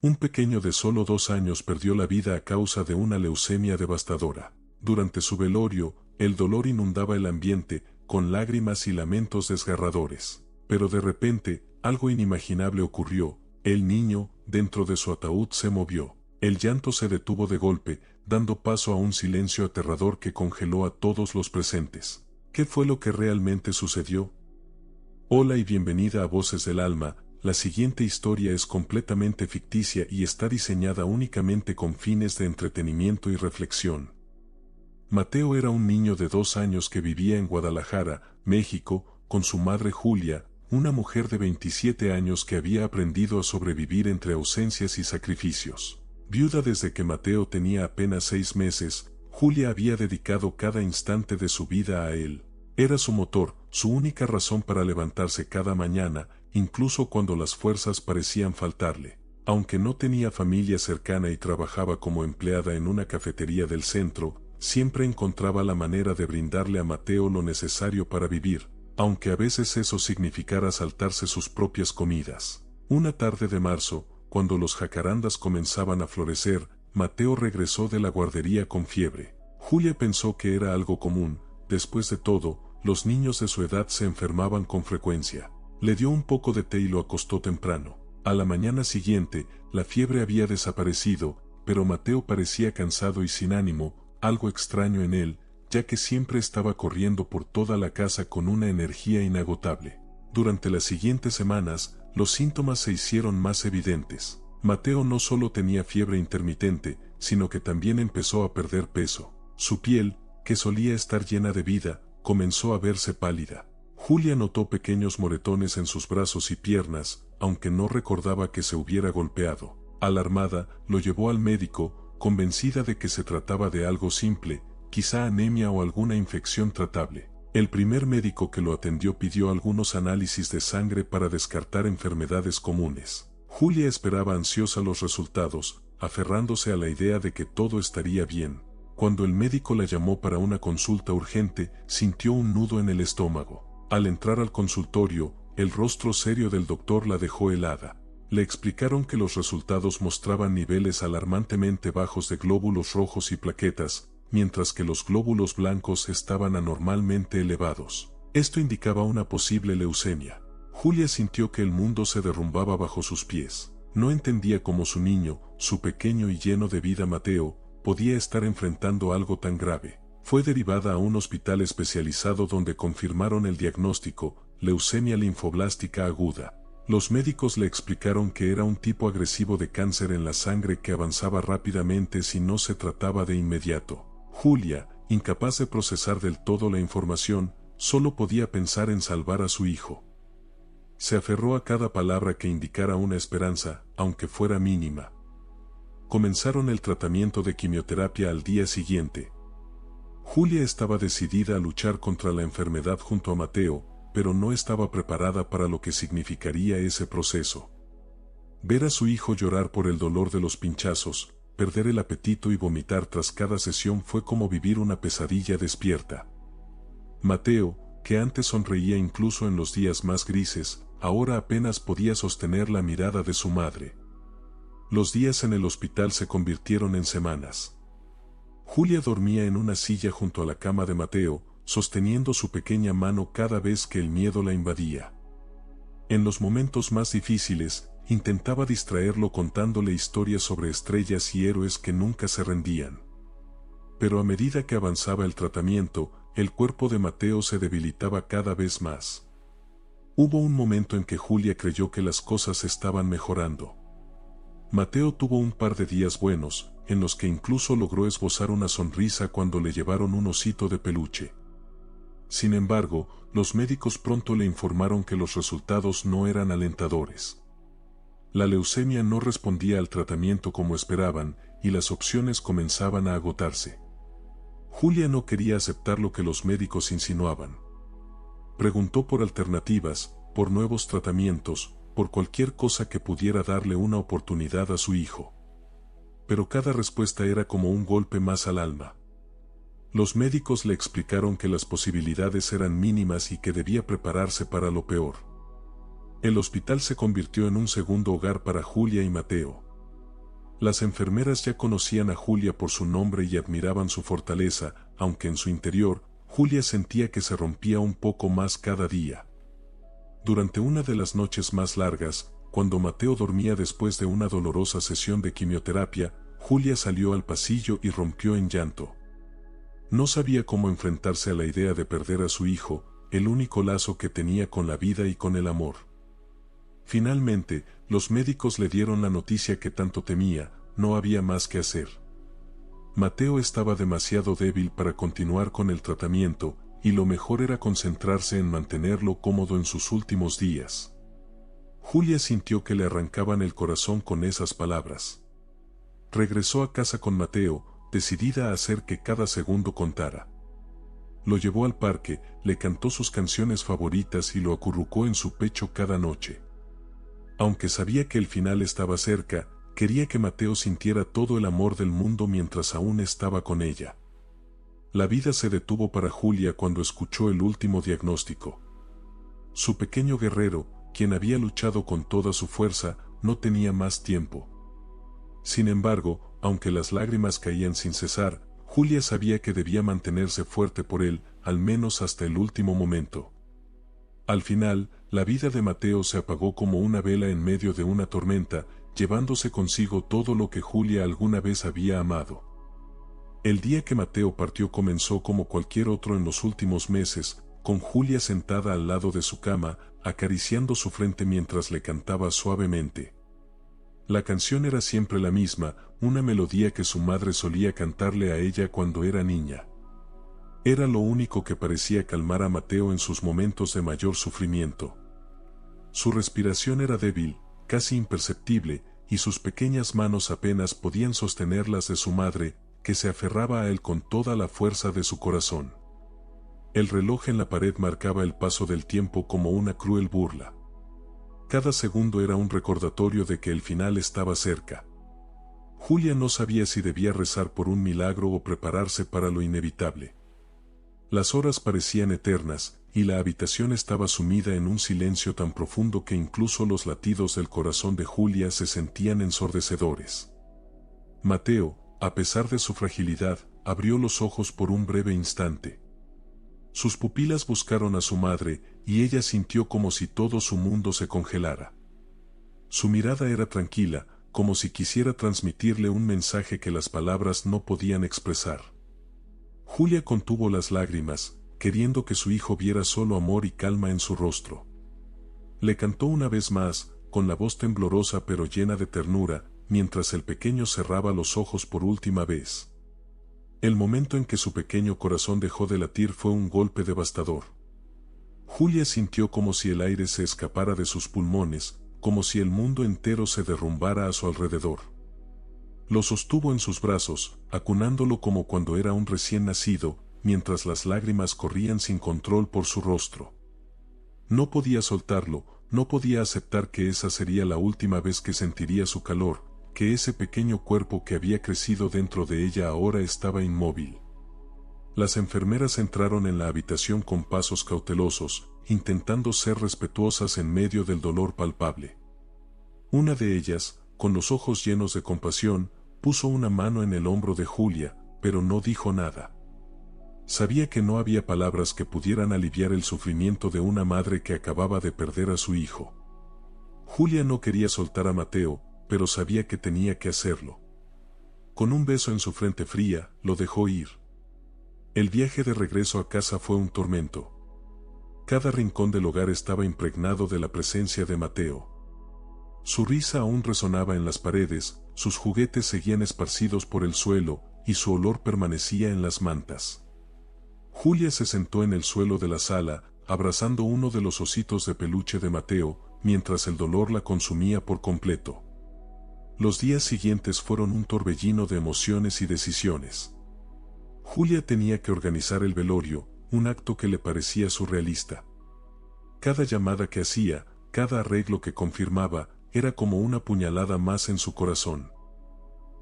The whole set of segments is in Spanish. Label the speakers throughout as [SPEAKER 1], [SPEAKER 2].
[SPEAKER 1] Un pequeño de solo 2 años perdió la vida a causa de una leucemia devastadora. Durante su velorio, el dolor inundaba el ambiente, con lágrimas y lamentos desgarradores. Pero de repente, algo inimaginable ocurrió. El niño, dentro de su ataúd, se movió. El llanto se detuvo de golpe, dando paso a un silencio aterrador que congeló a todos los presentes. ¿Qué fue lo que realmente sucedió? Hola y bienvenida a Voces del Alma. La siguiente historia es completamente ficticia y está diseñada únicamente con fines de entretenimiento y reflexión. Mateo era un niño de 2 años que vivía en Guadalajara, México, con su madre Julia, una mujer de 27 años que había aprendido a sobrevivir entre ausencias y sacrificios. Viuda desde que Mateo tenía apenas 6 meses, Julia había dedicado cada instante de su vida a él. Era su motor, su única razón para levantarse cada mañana, incluso cuando las fuerzas parecían faltarle. Aunque no tenía familia cercana y trabajaba como empleada en una cafetería del centro, siempre encontraba la manera de brindarle a Mateo lo necesario para vivir, aunque a veces eso significara saltarse sus propias comidas. Una tarde de marzo, cuando los jacarandas comenzaban a florecer, Mateo regresó de la guardería con fiebre. Julia pensó que era algo común. Después de todo, los niños de su edad se enfermaban con frecuencia. Le dio un poco de té y lo acostó temprano. A la mañana siguiente, la fiebre había desaparecido, pero Mateo parecía cansado y sin ánimo, algo extraño en él, ya que siempre estaba corriendo por toda la casa con una energía inagotable. Durante las siguientes semanas, los síntomas se hicieron más evidentes. Mateo no solo tenía fiebre intermitente, sino que también empezó a perder peso. Su piel, que solía estar llena de vida, comenzó a verse pálida. Julia notó pequeños moretones en sus brazos y piernas, aunque no recordaba que se hubiera golpeado. Alarmada, lo llevó al médico, convencida de que se trataba de algo simple, quizá anemia o alguna infección tratable. El primer médico que lo atendió pidió algunos análisis de sangre para descartar enfermedades comunes. Julia esperaba ansiosa los resultados, aferrándose a la idea de que todo estaría bien. Cuando el médico la llamó para una consulta urgente, sintió un nudo en el estómago. Al entrar al consultorio, el rostro serio del doctor la dejó helada. Le explicaron que los resultados mostraban niveles alarmantemente bajos de glóbulos rojos y plaquetas, mientras que los glóbulos blancos estaban anormalmente elevados. Esto indicaba una posible leucemia. Julia sintió que el mundo se derrumbaba bajo sus pies. No entendía cómo su niño, su pequeño y lleno de vida Mateo, podía estar enfrentando algo tan grave. Fue derivada a un hospital especializado donde confirmaron el diagnóstico, leucemia linfoblástica aguda. Los médicos le explicaron que era un tipo agresivo de cáncer en la sangre que avanzaba rápidamente si no se trataba de inmediato. Julia, incapaz de procesar del todo la información, solo podía pensar en salvar a su hijo. Se aferró a cada palabra que indicara una esperanza, aunque fuera mínima. Comenzaron el tratamiento de quimioterapia al día siguiente. Julia estaba decidida a luchar contra la enfermedad junto a Mateo, pero no estaba preparada para lo que significaría ese proceso. Ver a su hijo llorar por el dolor de los pinchazos, perder el apetito y vomitar tras cada sesión fue como vivir una pesadilla despierta. Mateo, que antes sonreía incluso en los días más grises, ahora apenas podía sostener la mirada de su madre. Los días en el hospital se convirtieron en semanas. Julia dormía en una silla junto a la cama de Mateo, sosteniendo su pequeña mano cada vez que el miedo la invadía. En los momentos más difíciles, intentaba distraerlo contándole historias sobre estrellas y héroes que nunca se rendían. Pero a medida que avanzaba el tratamiento, el cuerpo de Mateo se debilitaba cada vez más. Hubo un momento en que Julia creyó que las cosas estaban mejorando. Mateo tuvo un par de días buenos, en los que incluso logró esbozar una sonrisa cuando le llevaron un osito de peluche. Sin embargo, los médicos pronto le informaron que los resultados no eran alentadores. La leucemia no respondía al tratamiento como esperaban, y las opciones comenzaban a agotarse. Julia no quería aceptar lo que los médicos insinuaban. Preguntó por alternativas, por nuevos tratamientos, por cualquier cosa que pudiera darle una oportunidad a su hijo. Pero cada respuesta era como un golpe más al alma. Los médicos le explicaron que las posibilidades eran mínimas y que debía prepararse para lo peor. El hospital se convirtió en un segundo hogar para Julia y Mateo. Las enfermeras ya conocían a Julia por su nombre y admiraban su fortaleza, aunque en su interior, Julia sentía que se rompía un poco más cada día. Durante una de las noches más largas, cuando Mateo dormía después de una dolorosa sesión de quimioterapia, Julia salió al pasillo y rompió en llanto. No sabía cómo enfrentarse a la idea de perder a su hijo, el único lazo que tenía con la vida y con el amor. Finalmente, los médicos le dieron la noticia que tanto temía, no había más que hacer. Mateo estaba demasiado débil para continuar con el tratamiento, y lo mejor era concentrarse en mantenerlo cómodo en sus últimos días. Julia sintió que le arrancaban el corazón con esas palabras. Regresó a casa con Mateo, decidida a hacer que cada segundo contara. Lo llevó al parque, le cantó sus canciones favoritas y lo acurrucó en su pecho cada noche. Aunque sabía que el final estaba cerca, quería que Mateo sintiera todo el amor del mundo mientras aún estaba con ella. La vida se detuvo para Julia cuando escuchó el último diagnóstico. Su pequeño guerrero, quien había luchado con toda su fuerza, no tenía más tiempo. Sin embargo, aunque las lágrimas caían sin cesar, Julia sabía que debía mantenerse fuerte por él, al menos hasta el último momento. Al final, la vida de Mateo se apagó como una vela en medio de una tormenta, llevándose consigo todo lo que Julia alguna vez había amado. El día que Mateo partió comenzó como cualquier otro en los últimos meses, con Julia sentada al lado de su cama, acariciando su frente mientras le cantaba suavemente. La canción era siempre la misma, una melodía que su madre solía cantarle a ella cuando era niña. Era lo único que parecía calmar a Mateo en sus momentos de mayor sufrimiento. Su respiración era débil, casi imperceptible, y sus pequeñas manos apenas podían sostener las de su madre, que se aferraba a él con toda la fuerza de su corazón. El reloj en la pared marcaba el paso del tiempo como una cruel burla. Cada segundo era un recordatorio de que el final estaba cerca. Julia no sabía si debía rezar por un milagro o prepararse para lo inevitable. Las horas parecían eternas, y la habitación estaba sumida en un silencio tan profundo que incluso los latidos del corazón de Julia se sentían ensordecedores. Mateo, a pesar de su fragilidad, abrió los ojos por un breve instante. Sus pupilas buscaron a su madre, y ella sintió como si todo su mundo se congelara. Su mirada era tranquila, como si quisiera transmitirle un mensaje que las palabras no podían expresar. Julia contuvo las lágrimas, queriendo que su hijo viera solo amor y calma en su rostro. Le cantó una vez más, con la voz temblorosa pero llena de ternura, mientras el pequeño cerraba los ojos por última vez. El momento en que su pequeño corazón dejó de latir fue un golpe devastador. Julia sintió como si el aire se escapara de sus pulmones, como si el mundo entero se derrumbara a su alrededor. Lo sostuvo en sus brazos, acunándolo como cuando era un recién nacido, mientras las lágrimas corrían sin control por su rostro. No podía soltarlo, no podía aceptar que esa sería la última vez que sentiría su calor, que ese pequeño cuerpo que había crecido dentro de ella ahora estaba inmóvil. Las enfermeras entraron en la habitación con pasos cautelosos, intentando ser respetuosas en medio del dolor palpable. Una de ellas, con los ojos llenos de compasión, puso una mano en el hombro de Julia, pero no dijo nada. Sabía que no había palabras que pudieran aliviar el sufrimiento de una madre que acababa de perder a su hijo. Julia no quería soltar a Mateo, pero sabía que tenía que hacerlo. Con un beso en su frente fría, lo dejó ir. El viaje de regreso a casa fue un tormento. Cada rincón del hogar estaba impregnado de la presencia de Mateo. Su risa aún resonaba en las paredes, sus juguetes seguían esparcidos por el suelo, y su olor permanecía en las mantas. Julia se sentó en el suelo de la sala, abrazando uno de los ositos de peluche de Mateo, mientras el dolor la consumía por completo. Los días siguientes fueron un torbellino de emociones y decisiones. Julia tenía que organizar el velorio, un acto que le parecía surrealista. Cada llamada que hacía, cada arreglo que confirmaba, era como una puñalada más en su corazón.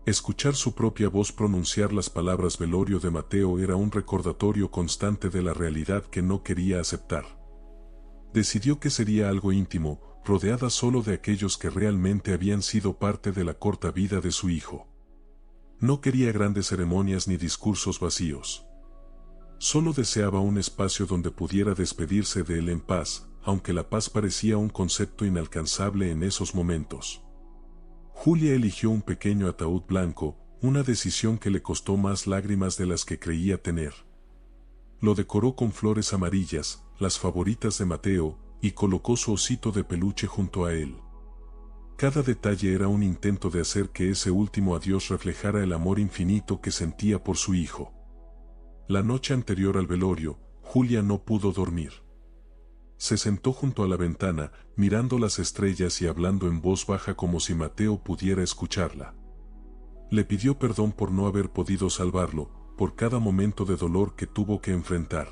[SPEAKER 1] Escuchar su propia voz pronunciar las palabras velorio de Mateo era un recordatorio constante de la realidad que no quería aceptar. Decidió que sería algo íntimo, rodeada solo de aquellos que realmente habían sido parte de la corta vida de su hijo. No quería grandes ceremonias ni discursos vacíos. Solo deseaba un espacio donde pudiera despedirse de él en paz, aunque la paz parecía un concepto inalcanzable en esos momentos. Julia eligió un pequeño ataúd blanco, una decisión que le costó más lágrimas de las que creía tener. Lo decoró con flores amarillas, las favoritas de Mateo, y colocó su osito de peluche junto a él. Cada detalle era un intento de hacer que ese último adiós reflejara el amor infinito que sentía por su hijo. La noche anterior al velorio, Julia no pudo dormir. Se sentó junto a la ventana, mirando las estrellas y hablando en voz baja como si Mateo pudiera escucharla. Le pidió perdón por no haber podido salvarlo, por cada momento de dolor que tuvo que enfrentar.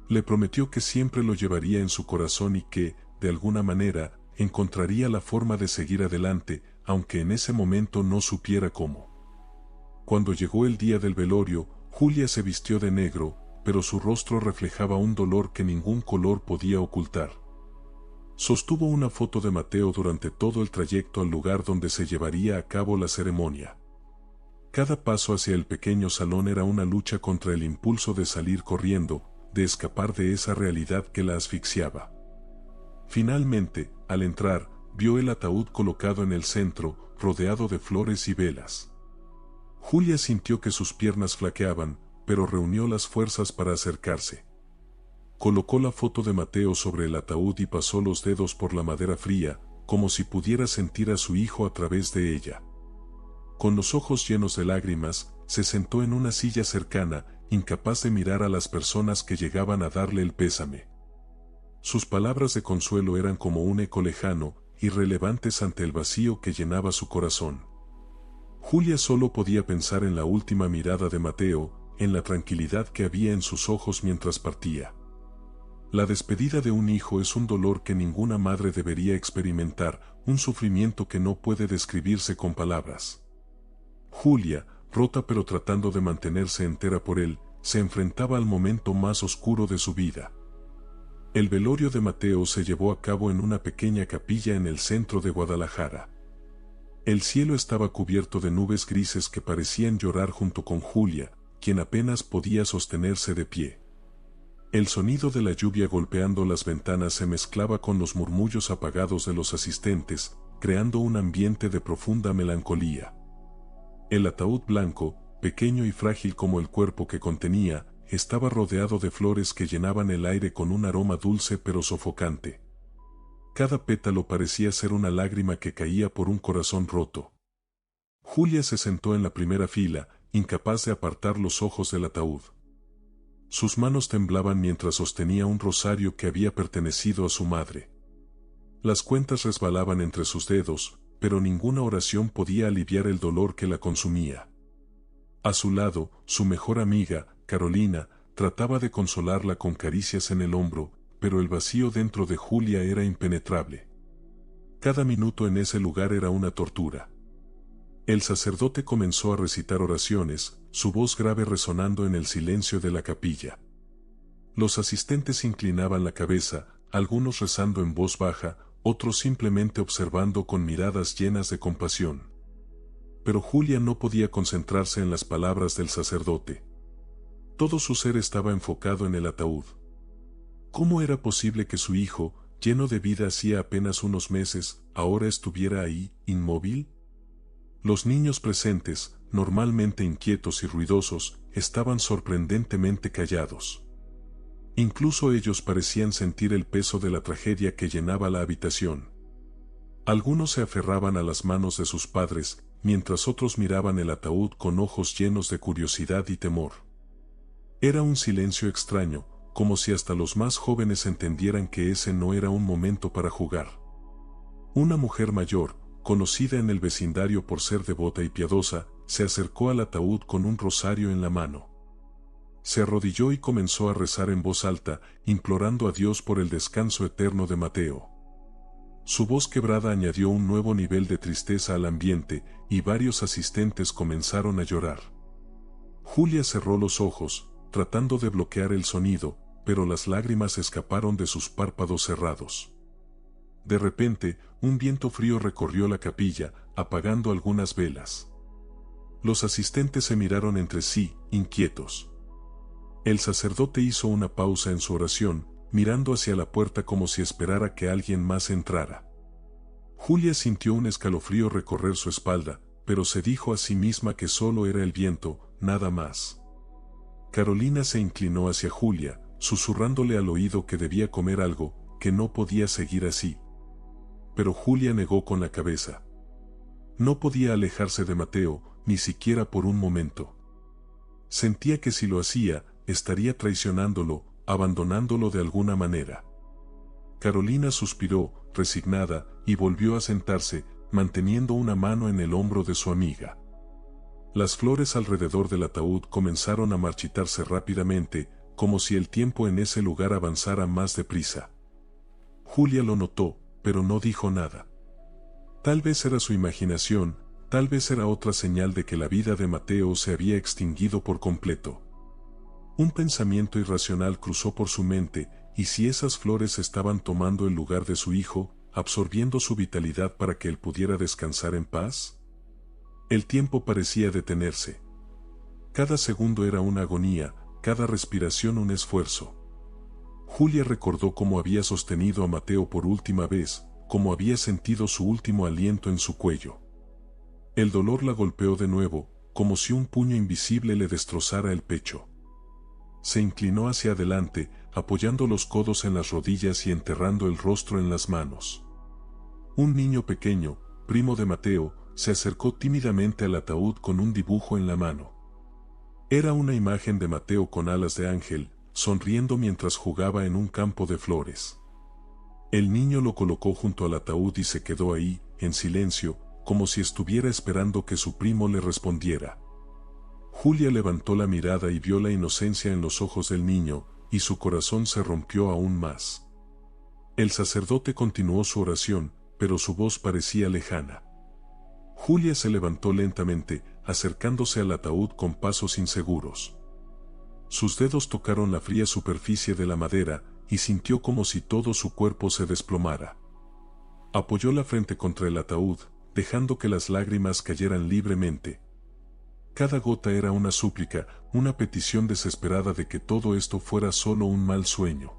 [SPEAKER 1] Le prometió que siempre lo llevaría en su corazón y que, de alguna manera, encontraría la forma de seguir adelante, aunque en ese momento no supiera cómo. Cuando llegó el día del velorio, Julia se vistió de negro, pero su rostro reflejaba un dolor que ningún color podía ocultar. Sostuvo una foto de Mateo durante todo el trayecto al lugar donde se llevaría a cabo la ceremonia. Cada paso hacia el pequeño salón era una lucha contra el impulso de salir corriendo, de escapar de esa realidad que la asfixiaba. Finalmente, al entrar, vio el ataúd colocado en el centro, rodeado de flores y velas. Julia sintió que sus piernas flaqueaban, pero reunió las fuerzas para acercarse. Colocó la foto de Mateo sobre el ataúd y pasó los dedos por la madera fría, como si pudiera sentir a su hijo a través de ella. Con los ojos llenos de lágrimas, se sentó en una silla cercana, incapaz de mirar a las personas que llegaban a darle el pésame. Sus palabras de consuelo eran como un eco lejano, irrelevantes ante el vacío que llenaba su corazón. Julia solo podía pensar en la última mirada de Mateo, en la tranquilidad que había en sus ojos mientras partía. La despedida de un hijo es un dolor que ninguna madre debería experimentar, un sufrimiento que no puede describirse con palabras. Julia, rota pero tratando de mantenerse entera por él, se enfrentaba al momento más oscuro de su vida. El velorio de Mateo se llevó a cabo en una pequeña capilla en el centro de Guadalajara. El cielo estaba cubierto de nubes grises que parecían llorar junto con Julia, quien apenas podía sostenerse de pie. El sonido de la lluvia golpeando las ventanas se mezclaba con los murmullos apagados de los asistentes, creando un ambiente de profunda melancolía. El ataúd blanco, pequeño y frágil como el cuerpo que contenía, estaba rodeado de flores que llenaban el aire con un aroma dulce pero sofocante. Cada pétalo parecía ser una lágrima que caía por un corazón roto. Julia se sentó en la primera fila, incapaz de apartar los ojos del ataúd. Sus manos temblaban mientras sostenía un rosario que había pertenecido a su madre. Las cuentas resbalaban entre sus dedos, pero ninguna oración podía aliviar el dolor que la consumía. A su lado, su mejor amiga, Carolina, trataba de consolarla con caricias en el hombro, pero el vacío dentro de Julia era impenetrable. Cada minuto en ese lugar era una tortura. El sacerdote comenzó a recitar oraciones, su voz grave resonando en el silencio de la capilla. Los asistentes inclinaban la cabeza, algunos rezando en voz baja, otros simplemente observando con miradas llenas de compasión. Pero Julia no podía concentrarse en las palabras del sacerdote. Todo su ser estaba enfocado en el ataúd. ¿Cómo era posible que su hijo, lleno de vida hacía apenas unos meses, ahora estuviera ahí, inmóvil? Los niños presentes, normalmente inquietos y ruidosos, estaban sorprendentemente callados. Incluso ellos parecían sentir el peso de la tragedia que llenaba la habitación. Algunos se aferraban a las manos de sus padres, mientras otros miraban el ataúd con ojos llenos de curiosidad y temor. Era un silencio extraño, como si hasta los más jóvenes entendieran que ese no era un momento para jugar. Una mujer mayor, conocida en el vecindario por ser devota y piadosa, se acercó al ataúd con un rosario en la mano. Se arrodilló y comenzó a rezar en voz alta, implorando a Dios por el descanso eterno de Mateo. Su voz quebrada añadió un nuevo nivel de tristeza al ambiente, y varios asistentes comenzaron a llorar. Julia cerró los ojos, tratando de bloquear el sonido, pero las lágrimas escaparon de sus párpados cerrados. De repente, un viento frío recorrió la capilla, apagando algunas velas. Los asistentes se miraron entre sí, inquietos. El sacerdote hizo una pausa en su oración, mirando hacia la puerta como si esperara que alguien más entrara. Julia sintió un escalofrío recorrer su espalda, pero se dijo a sí misma que solo era el viento, nada más. Carolina se inclinó hacia Julia, susurrándole al oído que debía comer algo, que no podía seguir así. Pero Julia negó con la cabeza. No podía alejarse de Mateo, ni siquiera por un momento. Sentía que si lo hacía, estaría traicionándolo, abandonándolo de alguna manera. Carolina suspiró, resignada, y volvió a sentarse, manteniendo una mano en el hombro de su amiga. Las flores alrededor del ataúd comenzaron a marchitarse rápidamente, como si el tiempo en ese lugar avanzara más deprisa. Julia lo notó, pero no dijo nada. Tal vez era su imaginación, tal vez era otra señal de que la vida de Mateo se había extinguido por completo. Un pensamiento irracional cruzó por su mente, y si esas flores estaban tomando el lugar de su hijo, absorbiendo su vitalidad para que él pudiera descansar en paz. El tiempo parecía detenerse. Cada segundo era una agonía, cada respiración un esfuerzo. Julia recordó cómo había sostenido a Mateo por última vez, cómo había sentido su último aliento en su cuello. El dolor la golpeó de nuevo, como si un puño invisible le destrozara el pecho. Se inclinó hacia adelante, apoyando los codos en las rodillas y enterrando el rostro en las manos. Un niño pequeño, primo de Mateo, se acercó tímidamente al ataúd con un dibujo en la mano. Era una imagen de Mateo con alas de ángel, sonriendo mientras jugaba en un campo de flores. El niño lo colocó junto al ataúd y se quedó ahí, en silencio, como si estuviera esperando que su primo le respondiera. Julia levantó la mirada y vio la inocencia en los ojos del niño, y su corazón se rompió aún más. El sacerdote continuó su oración, pero su voz parecía lejana. Julia se levantó lentamente, acercándose al ataúd con pasos inseguros. Sus dedos tocaron la fría superficie de la madera, y sintió como si todo su cuerpo se desplomara. Apoyó la frente contra el ataúd, dejando que las lágrimas cayeran libremente. Cada gota era una súplica, una petición desesperada de que todo esto fuera solo un mal sueño.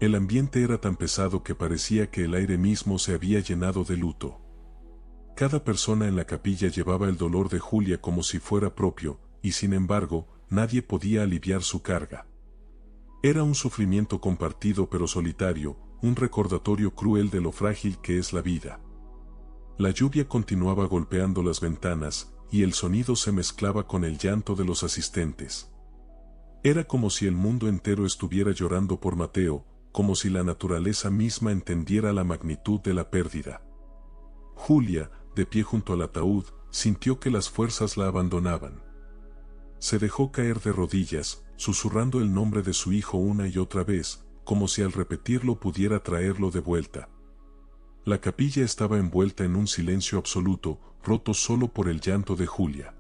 [SPEAKER 1] El ambiente era tan pesado que parecía que el aire mismo se había llenado de luto. Cada persona en la capilla llevaba el dolor de Julia como si fuera propio, y sin embargo, nadie podía aliviar su carga. Era un sufrimiento compartido pero solitario, un recordatorio cruel de lo frágil que es la vida. La lluvia continuaba golpeando las ventanas, y el sonido se mezclaba con el llanto de los asistentes. Era como si el mundo entero estuviera llorando por Mateo, como si la naturaleza misma entendiera la magnitud de la pérdida. Julia, de pie junto al ataúd, sintió que las fuerzas la abandonaban. Se dejó caer de rodillas, susurrando el nombre de su hijo una y otra vez, como si al repetirlo pudiera traerlo de vuelta. La capilla estaba envuelta en un silencio absoluto, roto solo por el llanto de Julia.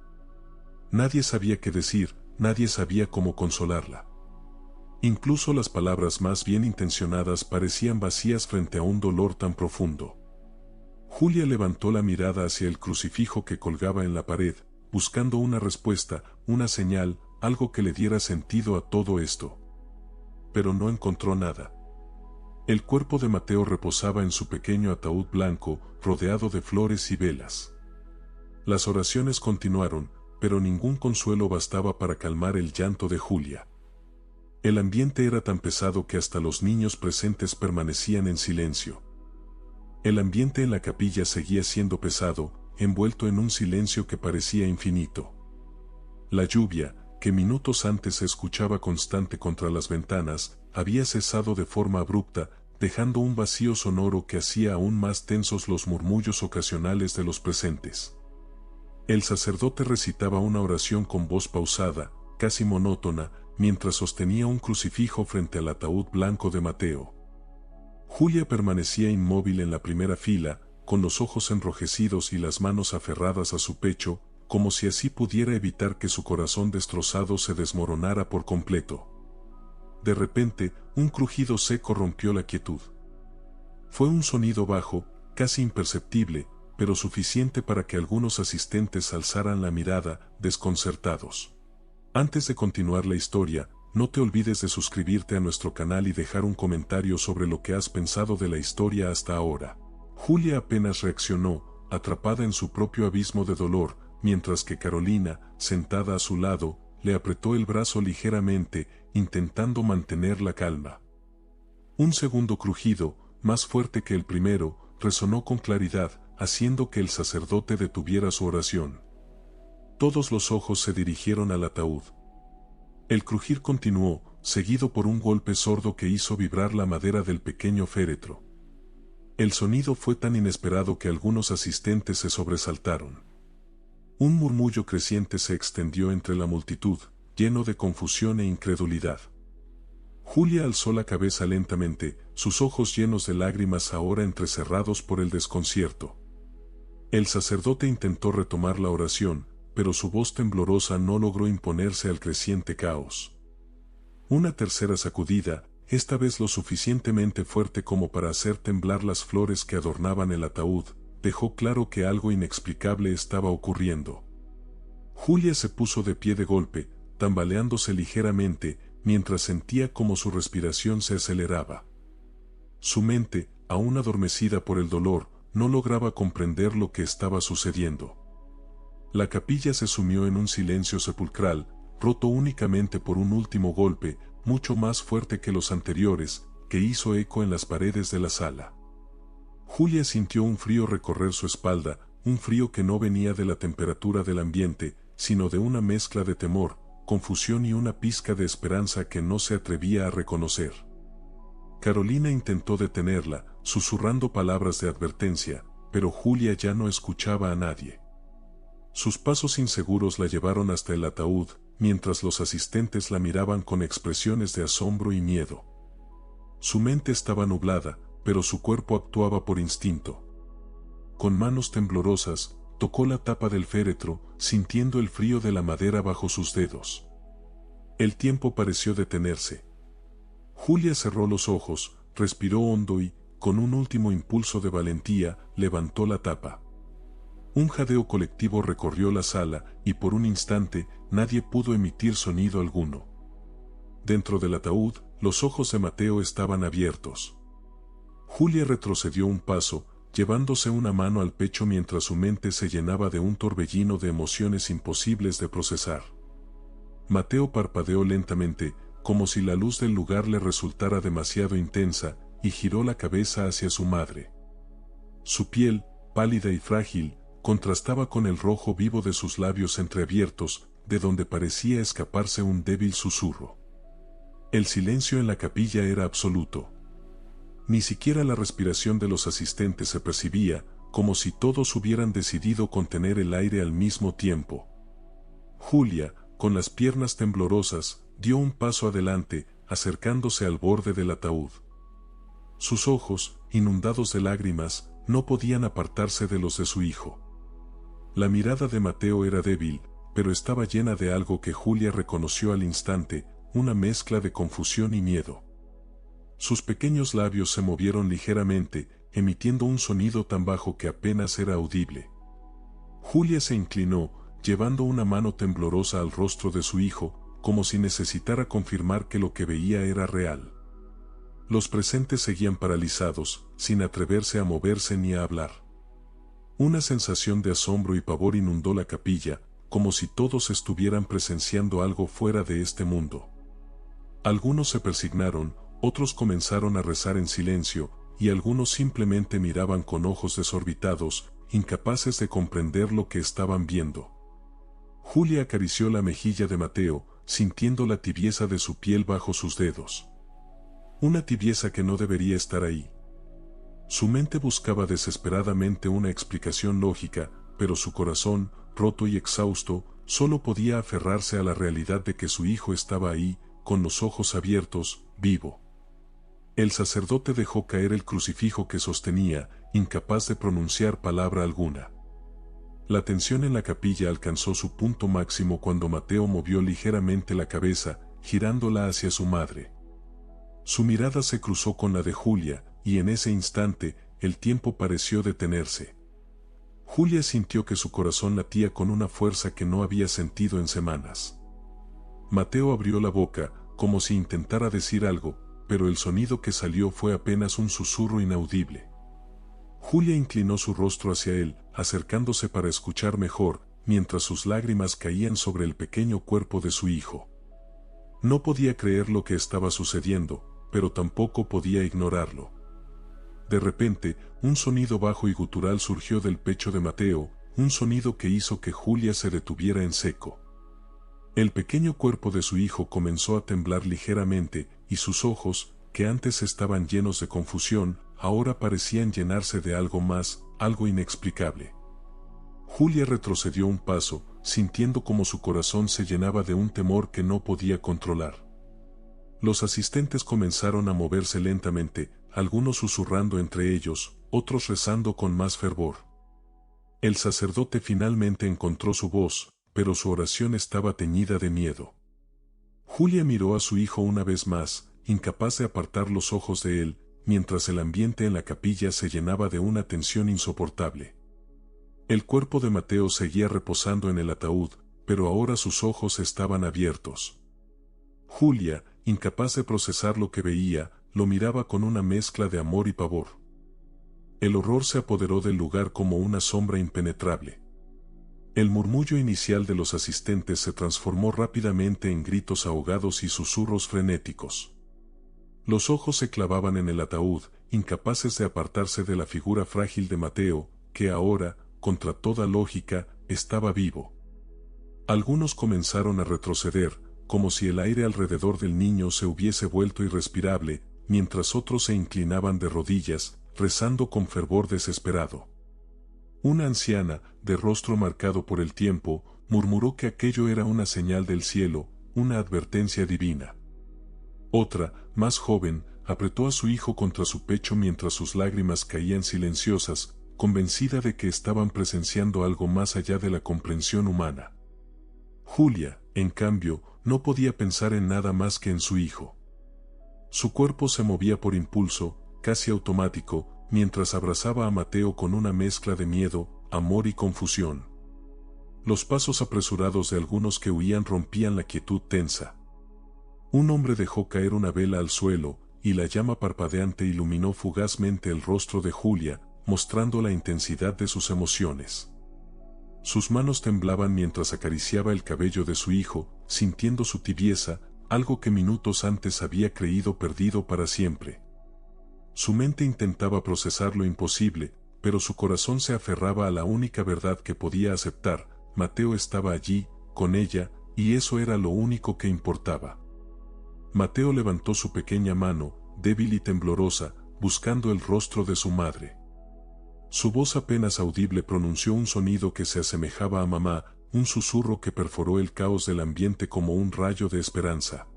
[SPEAKER 1] Nadie sabía qué decir, nadie sabía cómo consolarla. Incluso las palabras más bien intencionadas parecían vacías frente a un dolor tan profundo. Julia levantó la mirada hacia el crucifijo que colgaba en la pared, buscando una respuesta, una señal, algo que le diera sentido a todo esto. Pero no encontró nada. El cuerpo de Mateo reposaba en su pequeño ataúd blanco, rodeado de flores y velas. Las oraciones continuaron, pero ningún consuelo bastaba para calmar el llanto de Julia. El ambiente era tan pesado que hasta los niños presentes permanecían en silencio. El ambiente en la capilla seguía siendo pesado, envuelto en un silencio que parecía infinito. La lluvia, que minutos antes se escuchaba constante contra las ventanas, había cesado de forma abrupta, dejando un vacío sonoro que hacía aún más tensos los murmullos ocasionales de los presentes. El sacerdote recitaba una oración con voz pausada, casi monótona, mientras sostenía un crucifijo frente al ataúd blanco de Mateo. Julia permanecía inmóvil en la primera fila, con los ojos enrojecidos y las manos aferradas a su pecho, como si así pudiera evitar que su corazón destrozado se desmoronara por completo. De repente, un crujido seco rompió la quietud. Fue un sonido bajo, casi imperceptible, pero suficiente para que algunos asistentes alzaran la mirada, desconcertados. Antes de continuar la historia, no te olvides de suscribirte a nuestro canal y dejar un comentario sobre lo que has pensado de la historia hasta ahora. Julia apenas reaccionó, atrapada en su propio abismo de dolor, mientras que Carolina, sentada a su lado, le apretó el brazo ligeramente, intentando mantener la calma. Un segundo crujido, más fuerte que el primero, resonó con claridad, haciendo que el sacerdote detuviera su oración. Todos los ojos se dirigieron al ataúd. El crujir continuó, seguido por un golpe sordo que hizo vibrar la madera del pequeño féretro. El sonido fue tan inesperado que algunos asistentes se sobresaltaron. Un murmullo creciente se extendió entre la multitud, lleno de confusión e incredulidad. Julia alzó la cabeza lentamente, sus ojos llenos de lágrimas ahora entrecerrados por el desconcierto. El sacerdote intentó retomar la oración, pero su voz temblorosa no logró imponerse al creciente caos. Una tercera sacudida, esta vez lo suficientemente fuerte como para hacer temblar las flores que adornaban el ataúd, dejó claro que algo inexplicable estaba ocurriendo. Julia se puso de pie de golpe, tambaleándose ligeramente, mientras sentía como su respiración se aceleraba. Su mente, aún adormecida por el dolor, no lograba comprender lo que estaba sucediendo. La capilla se sumió en un silencio sepulcral, roto únicamente por un último golpe, mucho más fuerte que los anteriores, que hizo eco en las paredes de la sala. Julia sintió un frío recorrer su espalda, un frío que no venía de la temperatura del ambiente, sino de una mezcla de temor, confusión y una pizca de esperanza que no se atrevía a reconocer. Carolina intentó detenerla, susurrando palabras de advertencia, pero Julia ya no escuchaba a nadie. Sus pasos inseguros la llevaron hasta el ataúd, mientras los asistentes la miraban con expresiones de asombro y miedo. Su mente estaba nublada, pero su cuerpo actuaba por instinto. Con manos temblorosas, tocó la tapa del féretro, sintiendo el frío de la madera bajo sus dedos. El tiempo pareció detenerse. Julia cerró los ojos, respiró hondo y, con un último impulso de valentía, levantó la tapa. Un jadeo colectivo recorrió la sala, y por un instante, nadie pudo emitir sonido alguno. Dentro del ataúd, los ojos de Mateo estaban abiertos. Julia retrocedió un paso, llevándose una mano al pecho mientras su mente se llenaba de un torbellino de emociones imposibles de procesar. Mateo parpadeó lentamente, como si la luz del lugar le resultara demasiado intensa, y giró la cabeza hacia su madre. Su piel, pálida y frágil, contrastaba con el rojo vivo de sus labios entreabiertos, de donde parecía escaparse un débil susurro. El silencio en la capilla era absoluto. Ni siquiera la respiración de los asistentes se percibía, como si todos hubieran decidido contener el aire al mismo tiempo. Julia, con las piernas temblorosas, dio un paso adelante, acercándose al borde del ataúd. Sus ojos, inundados de lágrimas, no podían apartarse de los de su hijo. La mirada de Mateo era débil, pero estaba llena de algo que Julia reconoció al instante, una mezcla de confusión y miedo. Sus pequeños labios se movieron ligeramente, emitiendo un sonido tan bajo que apenas era audible. Julia se inclinó, llevando una mano temblorosa al rostro de su hijo, como si necesitara confirmar que lo que veía era real. Los presentes seguían paralizados, sin atreverse a moverse ni a hablar. Una sensación de asombro y pavor inundó la capilla, como si todos estuvieran presenciando algo fuera de este mundo. Algunos se persignaron, otros comenzaron a rezar en silencio, y algunos simplemente miraban con ojos desorbitados, incapaces de comprender lo que estaban viendo. Julia acarició la mejilla de Mateo, sintiendo la tibieza de su piel bajo sus dedos. Una tibieza que no debería estar ahí. Su mente buscaba desesperadamente una explicación lógica, pero su corazón, roto y exhausto, solo podía aferrarse a la realidad de que su hijo estaba ahí, con los ojos abiertos, vivo. El sacerdote dejó caer el crucifijo que sostenía, incapaz de pronunciar palabra alguna. La tensión en la capilla alcanzó su punto máximo cuando Mateo movió ligeramente la cabeza, girándola hacia su madre. Su mirada se cruzó con la de Julia, y en ese instante, el tiempo pareció detenerse. Julia sintió que su corazón latía con una fuerza que no había sentido en semanas. Mateo abrió la boca, como si intentara decir algo, pero el sonido que salió fue apenas un susurro inaudible. Julia inclinó su rostro hacia él, acercándose para escuchar mejor, mientras sus lágrimas caían sobre el pequeño cuerpo de su hijo. No podía creer lo que estaba sucediendo, pero tampoco podía ignorarlo. De repente, un sonido bajo y gutural surgió del pecho de Mateo, un sonido que hizo que Julia se detuviera en seco. El pequeño cuerpo de su hijo comenzó a temblar ligeramente, y sus ojos, que antes estaban llenos de confusión, ahora parecían llenarse de algo más, algo inexplicable. Julia retrocedió un paso, sintiendo como su corazón se llenaba de un temor que no podía controlar. Los asistentes comenzaron a moverse lentamente, algunos susurrando entre ellos, otros rezando con más fervor. El sacerdote finalmente encontró su voz, pero su oración estaba teñida de miedo. Julia miró a su hijo una vez más, incapaz de apartar los ojos de él, mientras el ambiente en la capilla se llenaba de una tensión insoportable. El cuerpo de Mateo seguía reposando en el ataúd, pero ahora sus ojos estaban abiertos. Julia, incapaz de procesar lo que veía, lo miraba con una mezcla de amor y pavor. El horror se apoderó del lugar como una sombra impenetrable. El murmullo inicial de los asistentes se transformó rápidamente en gritos ahogados y susurros frenéticos. Los ojos se clavaban en el ataúd, incapaces de apartarse de la figura frágil de Mateo, que ahora, contra toda lógica, estaba vivo. Algunos comenzaron a retroceder, como si el aire alrededor del niño se hubiese vuelto irrespirable, mientras otros se inclinaban de rodillas, rezando con fervor desesperado. Una anciana, de rostro marcado por el tiempo, murmuró que aquello era una señal del cielo, una advertencia divina. Otra, más joven, apretó a su hijo contra su pecho mientras sus lágrimas caían silenciosas, convencida de que estaban presenciando algo más allá de la comprensión humana. Julia, en cambio, no podía pensar en nada más que en su hijo. Su cuerpo se movía por impulso, casi automático, mientras abrazaba a Mateo con una mezcla de miedo, amor y confusión. Los pasos apresurados de algunos que huían rompían la quietud tensa. Un hombre dejó caer una vela al suelo, y la llama parpadeante iluminó fugazmente el rostro de Julia, mostrando la intensidad de sus emociones. Sus manos temblaban mientras acariciaba el cabello de su hijo, sintiendo su tibieza, algo que minutos antes había creído perdido para siempre. Su mente intentaba procesar lo imposible, pero su corazón se aferraba a la única verdad que podía aceptar: Mateo estaba allí, con ella, y eso era lo único que importaba. Mateo levantó su pequeña mano, débil y temblorosa, buscando el rostro de su madre. Su voz apenas audible pronunció un sonido que se asemejaba a mamá, un susurro que perforó el caos del ambiente como un rayo de esperanza.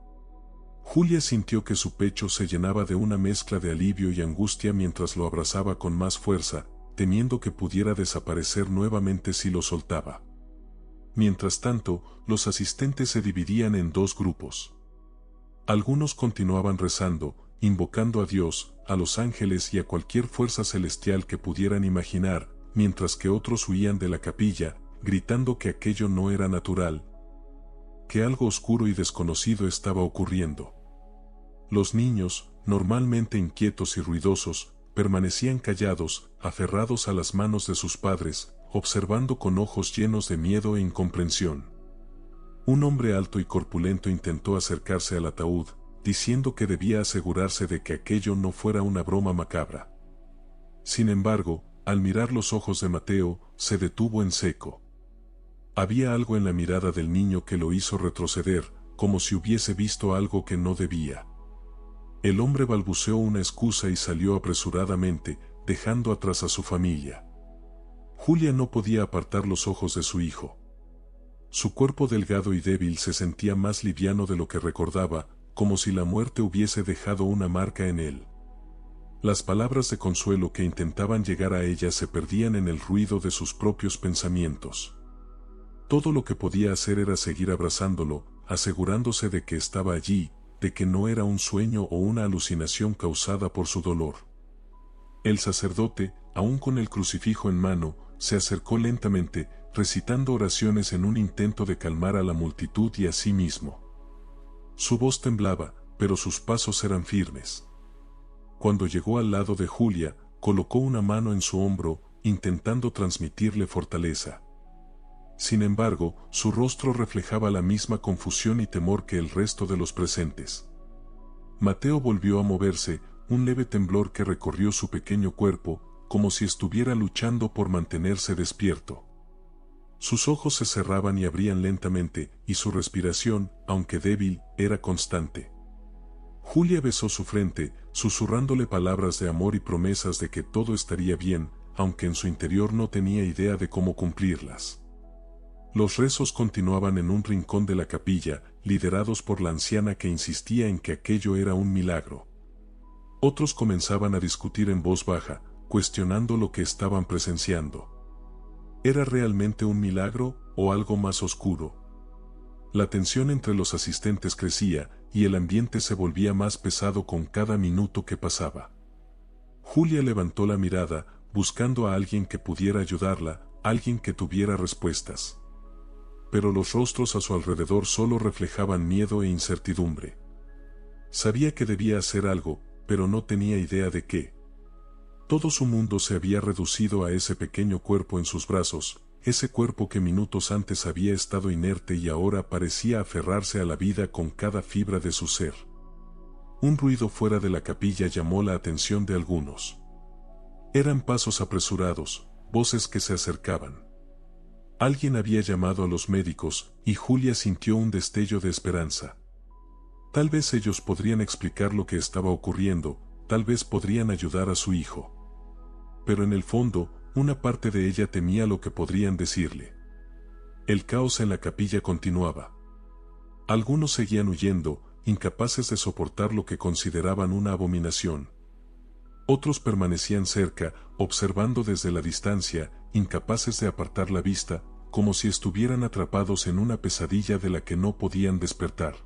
[SPEAKER 1] Julia sintió que su pecho se llenaba de una mezcla de alivio y angustia mientras lo abrazaba con más fuerza, temiendo que pudiera desaparecer nuevamente si lo soltaba. Mientras tanto, los asistentes se dividían en dos grupos. Algunos continuaban rezando, invocando a Dios, a los ángeles y a cualquier fuerza celestial que pudieran imaginar, mientras que otros huían de la capilla, gritando que aquello no era natural, que algo oscuro y desconocido estaba ocurriendo. Los niños, normalmente inquietos y ruidosos, permanecían callados, aferrados a las manos de sus padres, observando con ojos llenos de miedo e incomprensión. Un hombre alto y corpulento intentó acercarse al ataúd, diciendo que debía asegurarse de que aquello no fuera una broma macabra. Sin embargo, al mirar los ojos de Mateo, se detuvo en seco. Había algo en la mirada del niño que lo hizo retroceder, como si hubiese visto algo que no debía. El hombre balbuceó una excusa y salió apresuradamente, dejando atrás a su familia. Julia no podía apartar los ojos de su hijo. Su cuerpo delgado y débil se sentía más liviano de lo que recordaba, como si la muerte hubiese dejado una marca en él. Las palabras de consuelo que intentaban llegar a ella se perdían en el ruido de sus propios pensamientos. Todo lo que podía hacer era seguir abrazándolo, asegurándose de que estaba allí, de que no era un sueño o una alucinación causada por su dolor. El sacerdote, aún con el crucifijo en mano, se acercó lentamente, recitando oraciones en un intento de calmar a la multitud y a sí mismo. Su voz temblaba, pero sus pasos eran firmes. Cuando llegó al lado de Julia, colocó una mano en su hombro, intentando transmitirle fortaleza. Sin embargo, su rostro reflejaba la misma confusión y temor que el resto de los presentes. Mateo volvió a moverse, un leve temblor que recorrió su pequeño cuerpo, como si estuviera luchando por mantenerse despierto. Sus ojos se cerraban y abrían lentamente, y su respiración, aunque débil, era constante. Julia besó su frente, susurrándole palabras de amor y promesas de que todo estaría bien, aunque en su interior no tenía idea de cómo cumplirlas. Los rezos continuaban en un rincón de la capilla, liderados por la anciana que insistía en que aquello era un milagro. Otros comenzaban a discutir en voz baja, cuestionando lo que estaban presenciando. ¿Era realmente un milagro o algo más oscuro? La tensión entre los asistentes crecía, y el ambiente se volvía más pesado con cada minuto que pasaba. Julia levantó la mirada, buscando a alguien que pudiera ayudarla, alguien que tuviera respuestas. Pero los rostros a su alrededor solo reflejaban miedo e incertidumbre. Sabía que debía hacer algo, pero no tenía idea de qué. Todo su mundo se había reducido a ese pequeño cuerpo en sus brazos, ese cuerpo que minutos antes había estado inerte y ahora parecía aferrarse a la vida con cada fibra de su ser. Un ruido fuera de la capilla llamó la atención de algunos. Eran pasos apresurados, voces que se acercaban. Alguien había llamado a los médicos, y Julia sintió un destello de esperanza. Tal vez ellos podrían explicar lo que estaba ocurriendo, tal vez podrían ayudar a su hijo. Pero en el fondo, una parte de ella temía lo que podrían decirle. El caos en la capilla continuaba. Algunos seguían huyendo, incapaces de soportar lo que consideraban una abominación. Otros permanecían cerca, observando desde la distancia, incapaces de apartar la vista, como si estuvieran atrapados en una pesadilla de la que no podían despertar.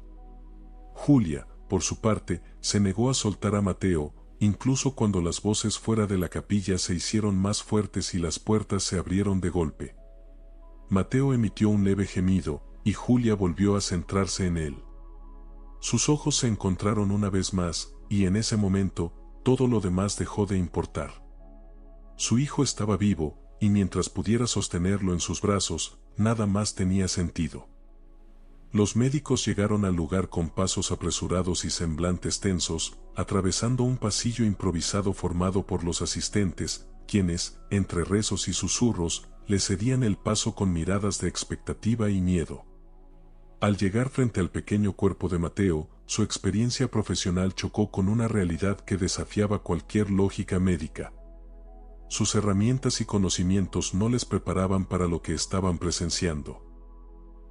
[SPEAKER 1] Julia, por su parte, se negó a soltar a Mateo, incluso cuando las voces fuera de la capilla se hicieron más fuertes y las puertas se abrieron de golpe. Mateo emitió un leve gemido, y Julia volvió a centrarse en él. Sus ojos se encontraron una vez más, y en ese momento, todo lo demás dejó de importar. Su hijo estaba vivo, y mientras pudiera sostenerlo en sus brazos, nada más tenía sentido. Los médicos llegaron al lugar con pasos apresurados y semblantes tensos, atravesando un pasillo improvisado formado por los asistentes, quienes, entre rezos y susurros, le cedían el paso con miradas de expectativa y miedo. Al llegar frente al pequeño cuerpo de Mateo, su experiencia profesional chocó con una realidad que desafiaba cualquier lógica médica. Sus herramientas y conocimientos no les preparaban para lo que estaban presenciando.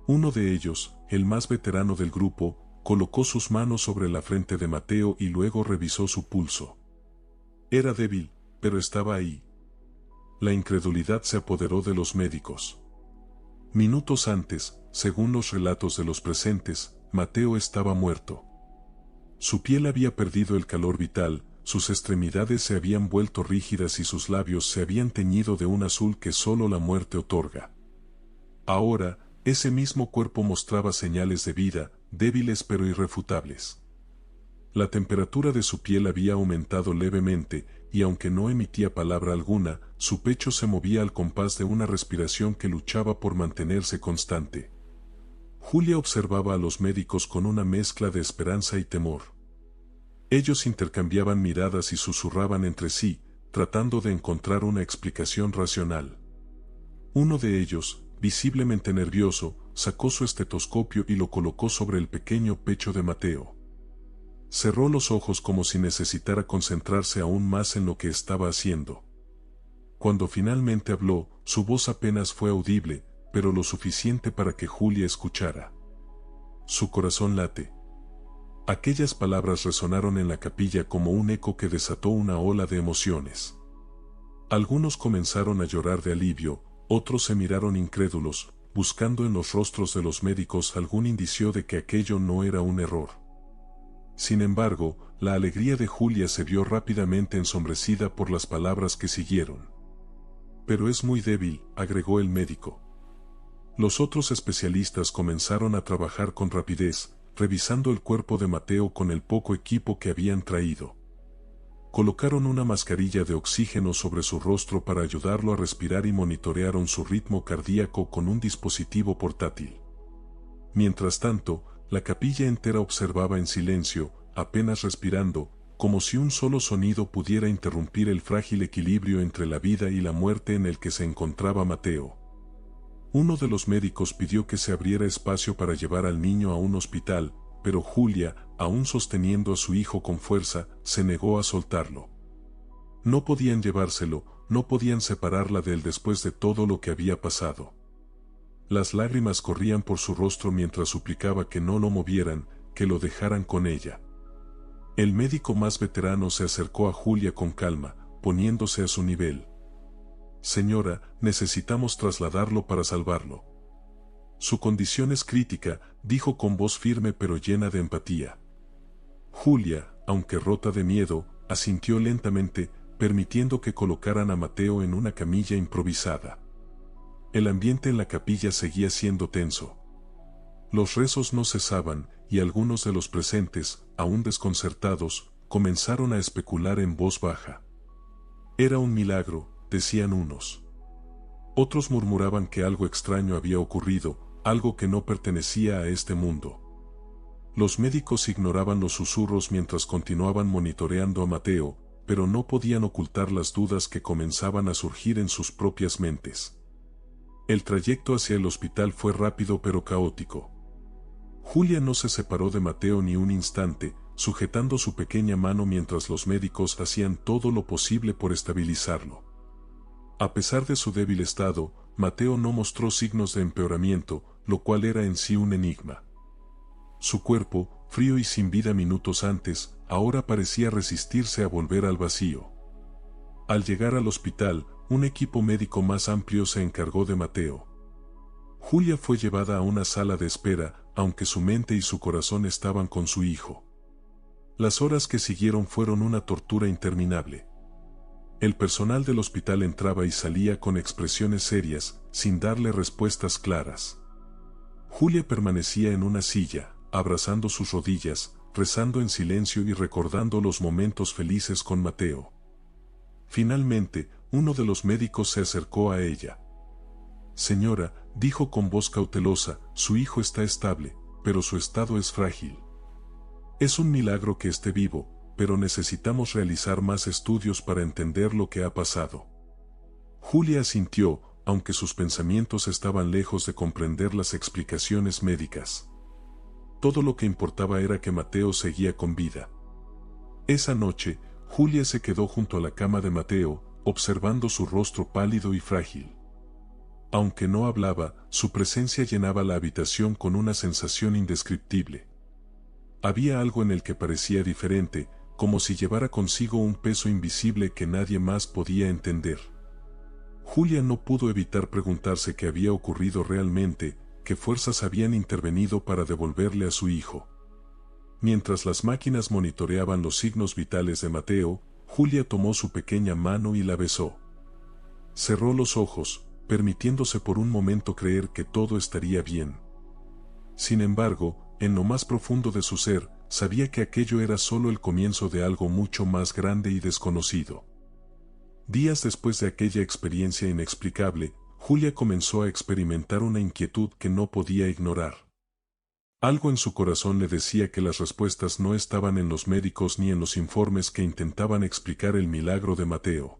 [SPEAKER 1] Uno de ellos, el más veterano del grupo, colocó sus manos sobre la frente de Mateo y luego revisó su pulso. Era débil, pero estaba ahí. La incredulidad se apoderó de los médicos. Minutos antes, según los relatos de los presentes, Mateo estaba muerto. Su piel había perdido el calor vital, sus extremidades se habían vuelto rígidas y sus labios se habían teñido de un azul que solo la muerte otorga. Ahora, ese mismo cuerpo mostraba señales de vida, débiles pero irrefutables. La temperatura de su piel había aumentado levemente, y aunque no emitía palabra alguna, su pecho se movía al compás de una respiración que luchaba por mantenerse constante. Julia observaba a los médicos con una mezcla de esperanza y temor. Ellos intercambiaban miradas y susurraban entre sí, tratando de encontrar una explicación racional. Uno de ellos, visiblemente nervioso, sacó su estetoscopio y lo colocó sobre el pequeño pecho de Mateo. Cerró los ojos como si necesitara concentrarse aún más en lo que estaba haciendo. Cuando finalmente habló, su voz apenas fue audible, pero lo suficiente para que Julia escuchara. Su corazón late. Aquellas palabras resonaron en la capilla como un eco que desató una ola de emociones. Algunos comenzaron a llorar de alivio, otros se miraron incrédulos, buscando en los rostros de los médicos algún indicio de que aquello no era un error. Sin embargo, la alegría de Julia se vio rápidamente ensombrecida por las palabras que siguieron. Pero es muy débil, agregó el médico. Los otros especialistas comenzaron a trabajar con rapidez, revisando el cuerpo de Mateo con el poco equipo que habían traído. Colocaron una mascarilla de oxígeno sobre su rostro para ayudarlo a respirar y monitorearon su ritmo cardíaco con un dispositivo portátil. Mientras tanto, la capilla entera observaba en silencio, apenas respirando, como si un solo sonido pudiera interrumpir el frágil equilibrio entre la vida y la muerte en el que se encontraba Mateo. Uno de los médicos pidió que se abriera espacio para llevar al niño a un hospital, pero Julia, aún sosteniendo a su hijo con fuerza, se negó a soltarlo. No podían llevárselo, no podían separarla de él después de todo lo que había pasado. Las lágrimas corrían por su rostro mientras suplicaba que no lo movieran, que lo dejaran con ella. El médico más veterano se acercó a Julia con calma, poniéndose a su nivel. Señora, necesitamos trasladarlo para salvarlo. Su condición es crítica, dijo con voz firme pero llena de empatía. Julia, aunque rota de miedo, asintió lentamente, permitiendo que colocaran a Mateo en una camilla improvisada. El ambiente en la capilla seguía siendo tenso. Los rezos no cesaban, y algunos de los presentes, aún desconcertados, comenzaron a especular en voz baja. Era un milagro, decían unos. Otros murmuraban que algo extraño había ocurrido, algo que no pertenecía a este mundo. Los médicos ignoraban los susurros mientras continuaban monitoreando a Mateo, pero no podían ocultar las dudas que comenzaban a surgir en sus propias mentes. El trayecto hacia el hospital fue rápido pero caótico. Julia no se separó de Mateo ni un instante, sujetando su pequeña mano mientras los médicos hacían todo lo posible por estabilizarlo. A pesar de su débil estado, Mateo no mostró signos de empeoramiento, lo cual era en sí un enigma. Su cuerpo, frío y sin vida minutos antes, ahora parecía resistirse a volver al vacío. Al llegar al hospital, un equipo médico más amplio se encargó de Mateo. Julia fue llevada a una sala de espera, aunque su mente y su corazón estaban con su hijo. Las horas que siguieron fueron una tortura interminable. El personal del hospital entraba y salía con expresiones serias, sin darle respuestas claras. Julia permanecía en una silla, abrazando sus rodillas, rezando en silencio y recordando los momentos felices con Mateo. Finalmente, uno de los médicos se acercó a ella. Señora, dijo con voz cautelosa, su hijo está estable, pero su estado es frágil. Es un milagro que esté vivo, pero necesitamos realizar más estudios para entender lo que ha pasado. Julia asintió, aunque sus pensamientos estaban lejos de comprender las explicaciones médicas. Todo lo que importaba era que Mateo seguía con vida. Esa noche, Julia se quedó junto a la cama de Mateo, observando su rostro pálido y frágil. Aunque no hablaba, su presencia llenaba la habitación con una sensación indescriptible. Había algo en el que parecía diferente, como si llevara consigo un peso invisible que nadie más podía entender. Julia no pudo evitar preguntarse qué había ocurrido realmente, qué fuerzas habían intervenido para devolverle a su hijo. Mientras las máquinas monitoreaban los signos vitales de Mateo, Julia tomó su pequeña mano y la besó. Cerró los ojos, permitiéndose por un momento creer que todo estaría bien. Sin embargo, en lo más profundo de su ser, sabía que aquello era solo el comienzo de algo mucho más grande y desconocido. Días después de aquella experiencia inexplicable, Julia comenzó a experimentar una inquietud que no podía ignorar. Algo en su corazón le decía que las respuestas no estaban en los médicos ni en los informes que intentaban explicar el milagro de Mateo.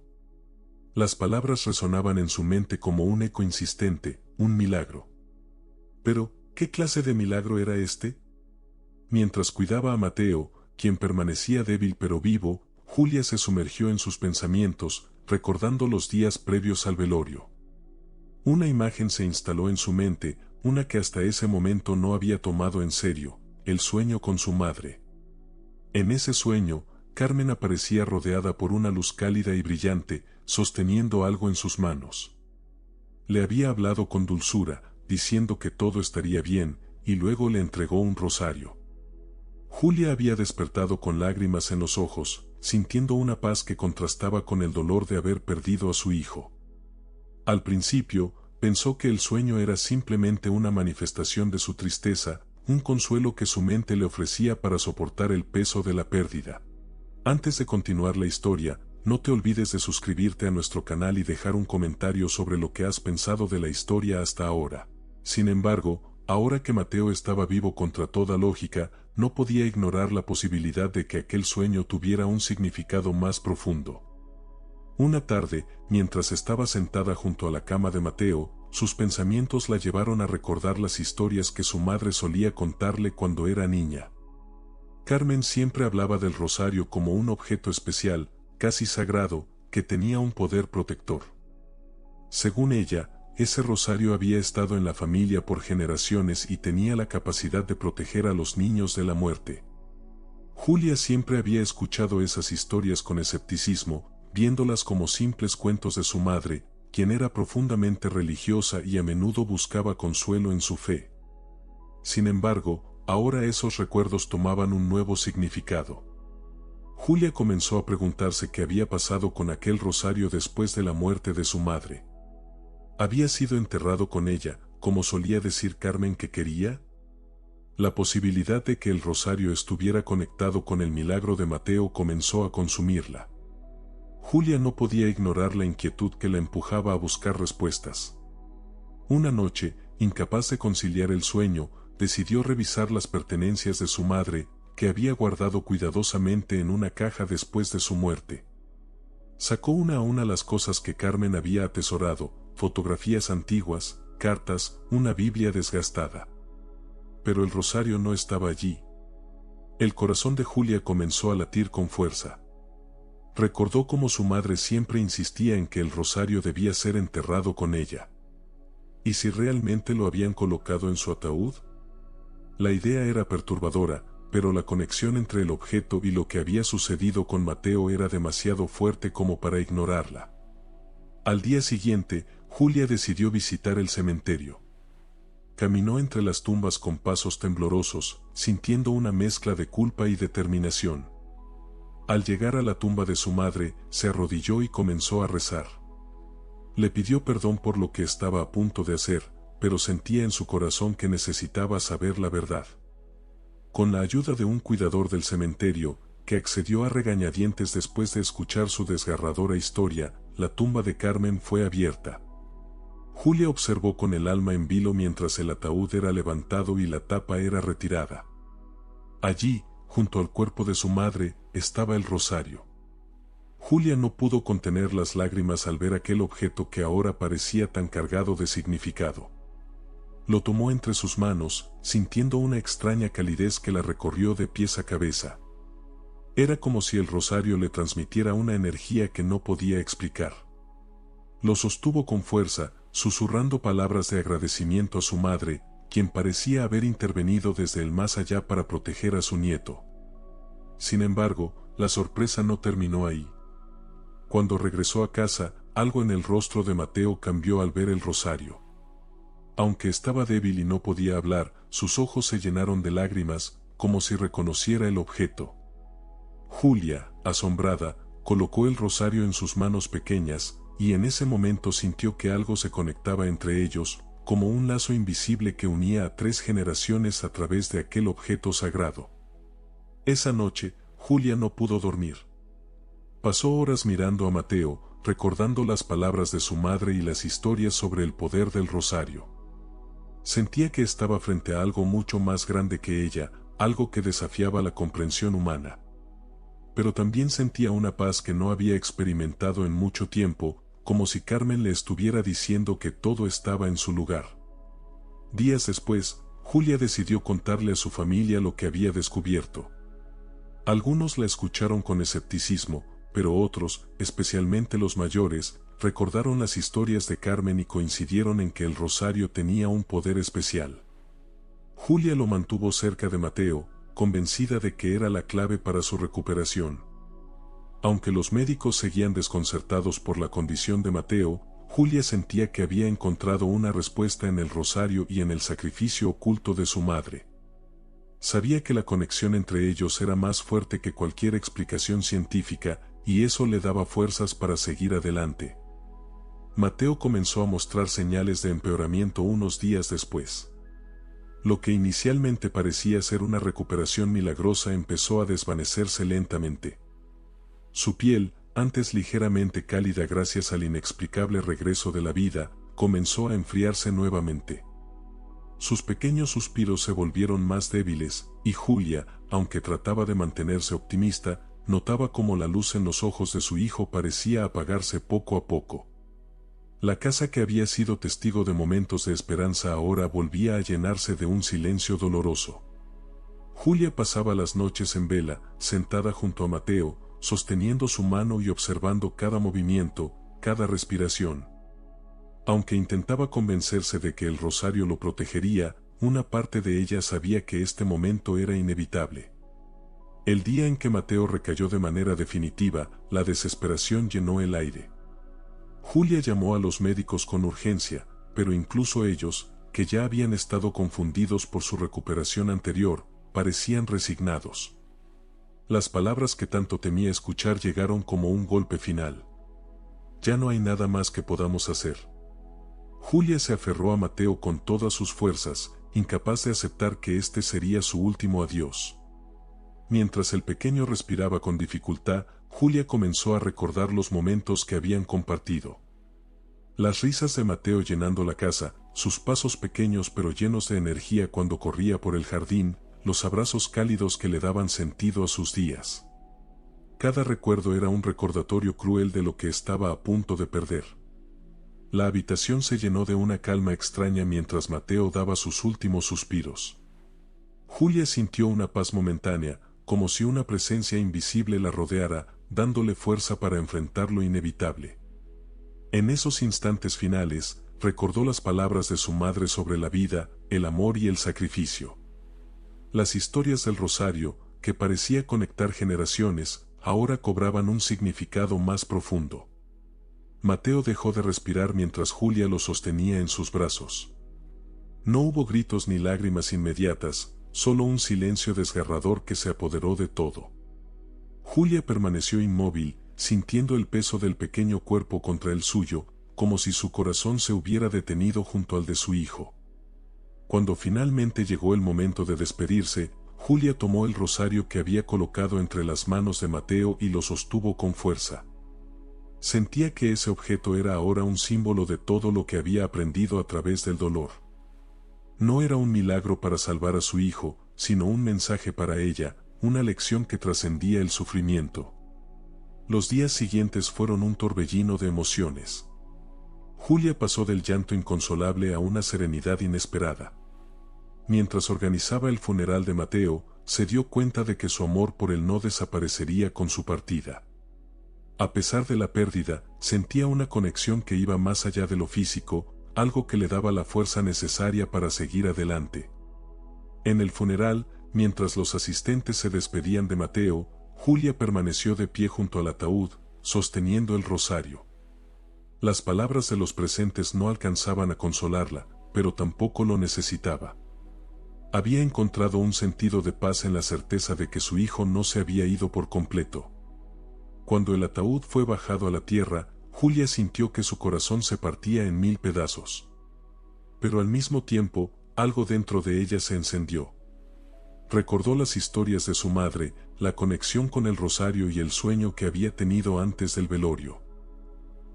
[SPEAKER 1] Las palabras resonaban en su mente como un eco insistente, un milagro. Pero, ¿qué clase de milagro era este? Mientras cuidaba a Mateo, quien permanecía débil pero vivo, Julia se sumergió en sus pensamientos, recordando los días previos al velorio. Una imagen se instaló en su mente, una que hasta ese momento no había tomado en serio, el sueño con su madre. En ese sueño, Carmen aparecía rodeada por una luz cálida y brillante, sosteniendo algo en sus manos. Le había hablado con dulzura, diciendo que todo estaría bien, y luego le entregó un rosario. Julia había despertado con lágrimas en los ojos, sintiendo una paz que contrastaba con el dolor de haber perdido a su hijo. Al principio, pensó que el sueño era simplemente una manifestación de su tristeza, un consuelo que su mente le ofrecía para soportar el peso de la pérdida. Antes de continuar la historia, no te olvides de suscribirte a nuestro canal y dejar un comentario sobre lo que has pensado de la historia hasta ahora. Sin embargo, ahora que Mateo estaba vivo contra toda lógica, no podía ignorar la posibilidad de que aquel sueño tuviera un significado más profundo. Una tarde, mientras estaba sentada junto a la cama de Mateo, sus pensamientos la llevaron a recordar las historias que su madre solía contarle cuando era niña. Carmen siempre hablaba del rosario como un objeto especial, casi sagrado, que tenía un poder protector. Según ella, ese rosario había estado en la familia por generaciones y tenía la capacidad de proteger a los niños de la muerte. Julia siempre había escuchado esas historias con escepticismo, viéndolas como simples cuentos de su madre, quien era profundamente religiosa y a menudo buscaba consuelo en su fe. Sin embargo, ahora esos recuerdos tomaban un nuevo significado. Julia comenzó a preguntarse qué había pasado con aquel rosario después de la muerte de su madre. ¿Había sido enterrado con ella, como solía decir Carmen que quería? La posibilidad de que el rosario estuviera conectado con el milagro de Mateo comenzó a consumirla. Julia no podía ignorar la inquietud que la empujaba a buscar respuestas. Una noche, incapaz de conciliar el sueño, decidió revisar las pertenencias de su madre, que había guardado cuidadosamente en una caja después de su muerte. Sacó una a una las cosas que Carmen había atesorado, fotografías antiguas, cartas, una Biblia desgastada. Pero el rosario no estaba allí. El corazón de Julia comenzó a latir con fuerza. Recordó cómo su madre siempre insistía en que el rosario debía ser enterrado con ella. ¿Y si realmente lo habían colocado en su ataúd? La idea era perturbadora, pero la conexión entre el objeto y lo que había sucedido con Mateo era demasiado fuerte como para ignorarla. Al día siguiente, Julia decidió visitar el cementerio. Caminó entre las tumbas con pasos temblorosos, sintiendo una mezcla de culpa y determinación. Al llegar a la tumba de su madre, se arrodilló y comenzó a rezar. Le pidió perdón por lo que estaba a punto de hacer, pero sentía en su corazón que necesitaba saber la verdad. Con la ayuda de un cuidador del cementerio, que accedió a regañadientes después de escuchar su desgarradora historia, la tumba de Carmen fue abierta. Julia observó con el alma en vilo mientras el ataúd era levantado y la tapa era retirada. Allí, junto al cuerpo de su madre, estaba el rosario. Julia no pudo contener las lágrimas al ver aquel objeto que ahora parecía tan cargado de significado. Lo tomó entre sus manos, sintiendo una extraña calidez que la recorrió de pies a cabeza. Era como si el rosario le transmitiera una energía que no podía explicar. Lo sostuvo con fuerza, susurrando palabras de agradecimiento a su madre, quien parecía haber intervenido desde el más allá para proteger a su nieto. Sin embargo, la sorpresa no terminó ahí. Cuando regresó a casa, algo en el rostro de Mateo cambió al ver el rosario. Aunque estaba débil y no podía hablar, sus ojos se llenaron de lágrimas, como si reconociera el objeto. Julia, asombrada, colocó el rosario en sus manos pequeñas, y en ese momento sintió que algo se conectaba entre ellos, como un lazo invisible que unía a 3 generaciones a través de aquel objeto sagrado. Esa noche, Julia no pudo dormir. Pasó horas mirando a Mateo, recordando las palabras de su madre y las historias sobre el poder del rosario. Sentía que estaba frente a algo mucho más grande que ella, algo que desafiaba la comprensión humana. Pero también sentía una paz que no había experimentado en mucho tiempo, como si Carmen le estuviera diciendo que todo estaba en su lugar. Días después, Julia decidió contarle a su familia lo que había descubierto. Algunos la escucharon con escepticismo, pero otros, especialmente los mayores, recordaron las historias de Carmen y coincidieron en que el rosario tenía un poder especial. Julia lo mantuvo cerca de Mateo, convencida de que era la clave para su recuperación. Aunque los médicos seguían desconcertados por la condición de Mateo, Julia sentía que había encontrado una respuesta en el rosario y en el sacrificio oculto de su madre. Sabía que la conexión entre ellos era más fuerte que cualquier explicación científica, y eso le daba fuerzas para seguir adelante. Mateo comenzó a mostrar señales de empeoramiento unos días después. Lo que inicialmente parecía ser una recuperación milagrosa empezó a desvanecerse lentamente. Su piel, antes ligeramente cálida gracias al inexplicable regreso de la vida, comenzó a enfriarse nuevamente. Sus pequeños suspiros se volvieron más débiles, y Julia, aunque trataba de mantenerse optimista, notaba cómo la luz en los ojos de su hijo parecía apagarse poco a poco. La casa que había sido testigo de momentos de esperanza ahora volvía a llenarse de un silencio doloroso. Julia pasaba las noches en vela, sentada junto a Mateo, sosteniendo su mano y observando cada movimiento, cada respiración. Aunque intentaba convencerse de que el rosario lo protegería, una parte de ella sabía que este momento era inevitable. El día en que Mateo recayó de manera definitiva, la desesperación llenó el aire. Julia llamó a los médicos con urgencia, pero incluso ellos, que ya habían estado confundidos por su recuperación anterior, parecían resignados. Las palabras que tanto temía escuchar llegaron como un golpe final. Ya no hay nada más que podamos hacer. Julia se aferró a Mateo con todas sus fuerzas, incapaz de aceptar que este sería su último adiós. Mientras el pequeño respiraba con dificultad, Julia comenzó a recordar los momentos que habían compartido. Las risas de Mateo llenando la casa, sus pasos pequeños pero llenos de energía cuando corría por el jardín, los abrazos cálidos que le daban sentido a sus días. Cada recuerdo era un recordatorio cruel de lo que estaba a punto de perder. La habitación se llenó de una calma extraña mientras Mateo daba sus últimos suspiros. Julia sintió una paz momentánea, como si una presencia invisible la rodeara, dándole fuerza para enfrentar lo inevitable. En esos instantes finales, recordó las palabras de su madre sobre la vida, el amor y el sacrificio. Las historias del rosario, que parecía conectar generaciones, ahora cobraban un significado más profundo. Mateo dejó de respirar mientras Julia lo sostenía en sus brazos. No hubo gritos ni lágrimas inmediatas, solo un silencio desgarrador que se apoderó de todo. Julia permaneció inmóvil, sintiendo el peso del pequeño cuerpo contra el suyo, como si su corazón se hubiera detenido junto al de su hijo. Cuando finalmente llegó el momento de despedirse, Julia tomó el rosario que había colocado entre las manos de Mateo y lo sostuvo con fuerza. Sentía que ese objeto era ahora un símbolo de todo lo que había aprendido a través del dolor. No era un milagro para salvar a su hijo, sino un mensaje para ella, una lección que trascendía el sufrimiento. Los días siguientes fueron un torbellino de emociones. Julia pasó del llanto inconsolable a una serenidad inesperada. Mientras organizaba el funeral de Mateo, se dio cuenta de que su amor por él no desaparecería con su partida. A pesar de la pérdida, sentía una conexión que iba más allá de lo físico, algo que le daba la fuerza necesaria para seguir adelante. En el funeral, mientras los asistentes se despedían de Mateo, Julia permaneció de pie junto al ataúd, sosteniendo el rosario. Las palabras de los presentes no alcanzaban a consolarla, pero tampoco lo necesitaba. Había encontrado un sentido de paz en la certeza de que su hijo no se había ido por completo. Cuando el ataúd fue bajado a la tierra, Julia sintió que su corazón se partía en 1000 pedazos. Pero al mismo tiempo, algo dentro de ella se encendió. Recordó las historias de su madre, la conexión con el rosario y el sueño que había tenido antes del velorio.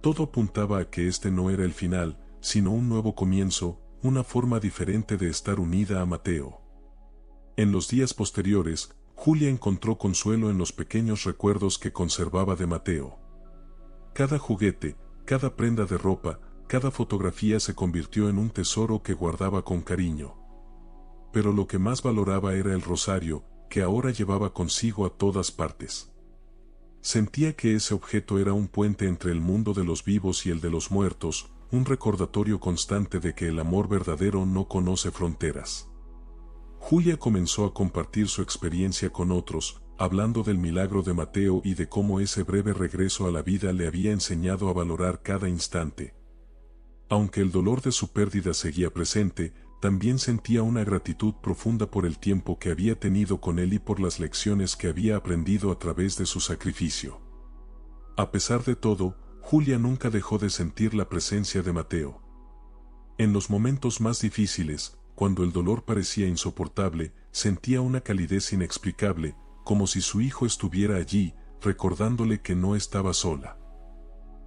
[SPEAKER 1] Todo apuntaba a que este no era el final, sino un nuevo comienzo, una forma diferente de estar unida a Mateo. En los días posteriores, Julia encontró consuelo en los pequeños recuerdos que conservaba de Mateo. Cada juguete, cada prenda de ropa, cada fotografía se convirtió en un tesoro que guardaba con cariño. Pero lo que más valoraba era el rosario, que ahora llevaba consigo a todas partes. Sentía que ese objeto era un puente entre el mundo de los vivos y el de los muertos, un recordatorio constante de que el amor verdadero no conoce fronteras. Julia comenzó a compartir su experiencia con otros, hablando del milagro de Mateo y de cómo ese breve regreso a la vida le había enseñado a valorar cada instante. Aunque el dolor de su pérdida seguía presente, también sentía una gratitud profunda por el tiempo que había tenido con él y por las lecciones que había aprendido a través de su sacrificio. A pesar de todo, Julia nunca dejó de sentir la presencia de Mateo. En los momentos más difíciles, cuando el dolor parecía insoportable, sentía una calidez inexplicable, como si su hijo estuviera allí, recordándole que no estaba sola.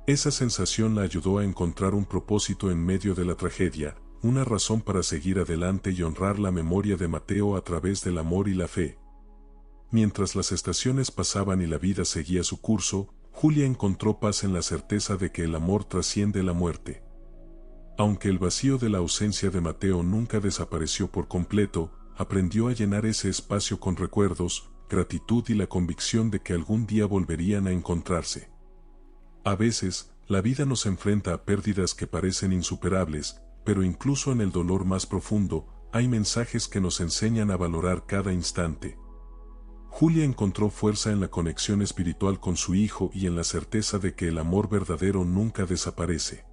[SPEAKER 1] Esa sensación la ayudó a encontrar un propósito en medio de la tragedia, una razón para seguir adelante y honrar la memoria de Mateo a través del amor y la fe. Mientras las estaciones pasaban y la vida seguía su curso, Julia encontró paz en la certeza de que el amor trasciende la muerte. Aunque el vacío de la ausencia de Mateo nunca desapareció por completo, aprendió a llenar ese espacio con recuerdos, gratitud y la convicción de que algún día volverían a encontrarse. A veces, la vida nos enfrenta a pérdidas que parecen insuperables, pero incluso en el dolor más profundo, hay mensajes que nos enseñan a valorar cada instante. Julia encontró fuerza en la conexión espiritual con su hijo y en la certeza de que el amor verdadero nunca desaparece.